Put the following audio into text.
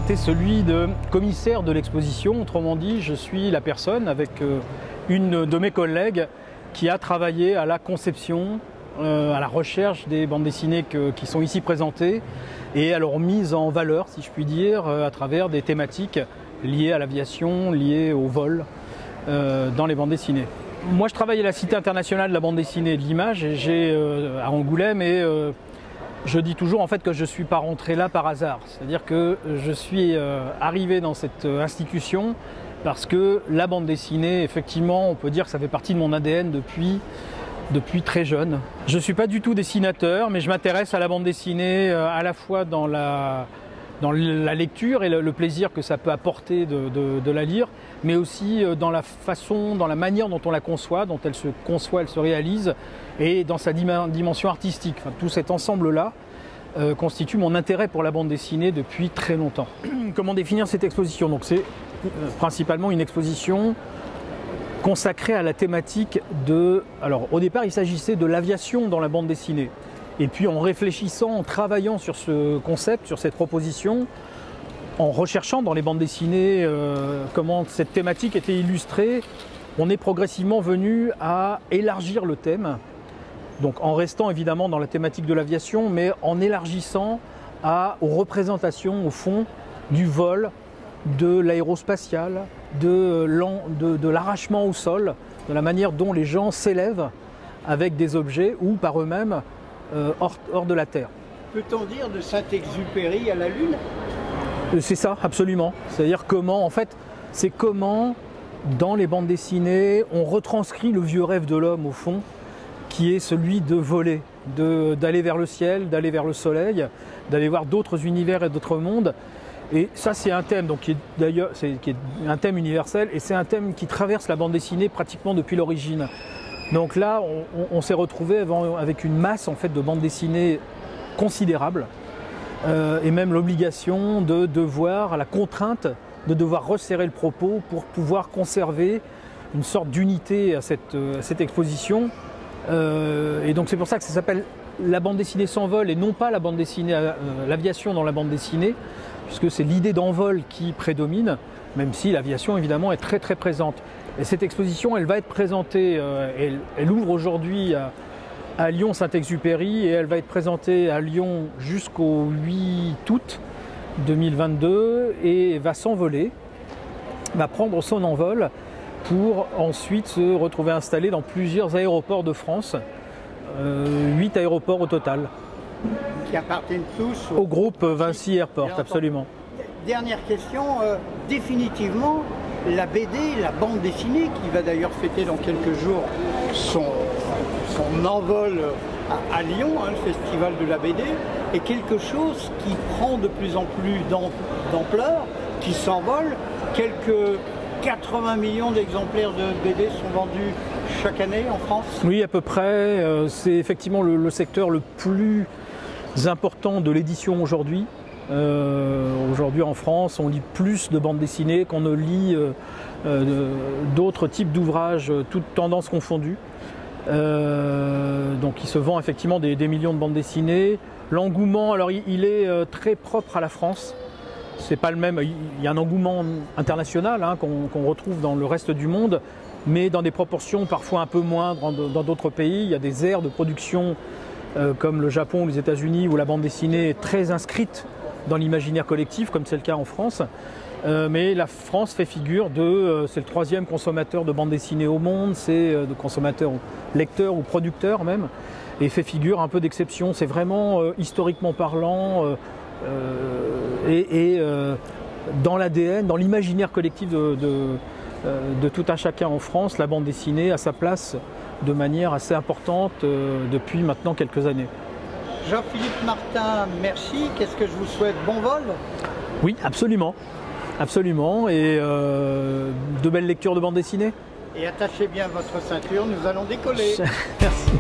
été celui de commissaire de l'exposition. Autrement dit, je suis la personne avec une de mes collègues qui a travaillé à la conception, à la recherche des bandes dessinées qui sont ici présentées et à leur mise en valeur, si je puis dire, à travers des thématiques liées à l'aviation, liées au vol dans les bandes dessinées. Moi, je travaille à la Cité internationale de la bande dessinée et de l'image à Angoulême et je dis toujours en fait que je ne suis pas rentré là par hasard. C'est-à-dire que je suis arrivé dans cette institution parce que la bande dessinée, effectivement, on peut dire que ça fait partie de mon ADN depuis très jeune. Je ne suis pas du tout dessinateur, mais je m'intéresse à la bande dessinée à la fois dans la lecture et le plaisir que ça peut apporter de la lire, mais aussi dans la façon, dans la manière dont on la conçoit, dont elle se conçoit, elle se réalise, et dans sa dimension artistique. Enfin, tout cet ensemble-là constitue mon intérêt pour la bande dessinée depuis très longtemps. Comment définir cette exposition? Donc c'est principalement une exposition consacrée à la thématique de... Alors au départ, il s'agissait de l'aviation dans la bande dessinée. Et puis en réfléchissant, en travaillant sur ce concept, sur cette proposition, en recherchant dans les bandes dessinées comment cette thématique était illustrée, on est progressivement venu à élargir le thème. Donc en restant évidemment dans la thématique de l'aviation, mais en élargissant aux représentations au fond du vol, de l'aérospatial, de l'arrachement au sol, de la manière dont les gens s'élèvent avec des objets ou par eux-mêmes hors de la Terre. Peut-on dire de Saint-Exupéry à la Lune? C'est ça, absolument. C'est-à-dire comment, en fait, c'est comment, dans les bandes dessinées, on retranscrit le vieux rêve de l'homme, au fond, qui est celui de voler, d'aller vers le ciel, d'aller vers le soleil, d'aller voir d'autres univers et d'autres mondes. Et ça, c'est un thème donc, qui est un thème universel, et c'est un thème qui traverse la bande dessinée pratiquement depuis l'origine. Donc là, on s'est retrouvé avec une masse en fait, de bandes dessinées considérable, et même l'obligation de devoir, la contrainte de devoir resserrer le propos pour pouvoir conserver une sorte d'unité à cette exposition. Et donc c'est pour ça que ça s'appelle la bande dessinée sans vol et non pas la bande dessinée, l'aviation dans la bande dessinée, puisque c'est l'idée d'envol qui prédomine, même si l'aviation évidemment est très très présente. Et cette exposition, elle va être présentée, elle ouvre aujourd'hui à Lyon Saint-Exupéry et elle va être présentée à Lyon jusqu'au 8 août 2022 et va s'envoler, va prendre son envol pour ensuite se retrouver installée dans plusieurs aéroports de France, 8 aéroports au total. Qui appartiennent tous au groupe Vinci Airport, absolument. Dernière question, définitivement, la BD, la bande dessinée, qui va d'ailleurs fêter dans quelques jours son envol à Lyon, hein, le festival de la BD, est quelque chose qui prend de plus en plus d'ampleur, qui s'envole. Quelques 80 millions d'exemplaires de BD sont vendus chaque année en France? Oui, à peu près. C'est effectivement le secteur le plus important de l'édition aujourd'hui. Aujourd'hui en France, on lit plus de bandes dessinées qu'on ne lit d'autres types d'ouvrages, toutes tendances confondues. Donc il se vend effectivement des millions de bandes dessinées. L'engouement, alors il est très propre à la France. C'est pas le même. Il y a un engouement international hein, qu'on retrouve dans le reste du monde, mais dans des proportions parfois un peu moindres dans d'autres pays. Il y a des aires de production comme le Japon ou les États-Unis où la bande dessinée est très inscrite dans l'imaginaire collectif, comme c'est le cas en France. Mais la France fait figure c'est le 3e consommateur de bande dessinée au monde, c'est de consommateur, lecteur ou producteur même, et fait figure un peu d'exception. C'est vraiment historiquement parlant dans l'ADN, dans l'imaginaire collectif de tout un chacun en France, la bande dessinée a sa place de manière assez importante depuis maintenant quelques années. Jean-Philippe Martin, merci. Qu'est-ce que je vous souhaite? Bon vol? Oui, absolument. Absolument. Et de belles lectures de bande dessinée. Et attachez bien votre ceinture, nous allons décoller. Merci.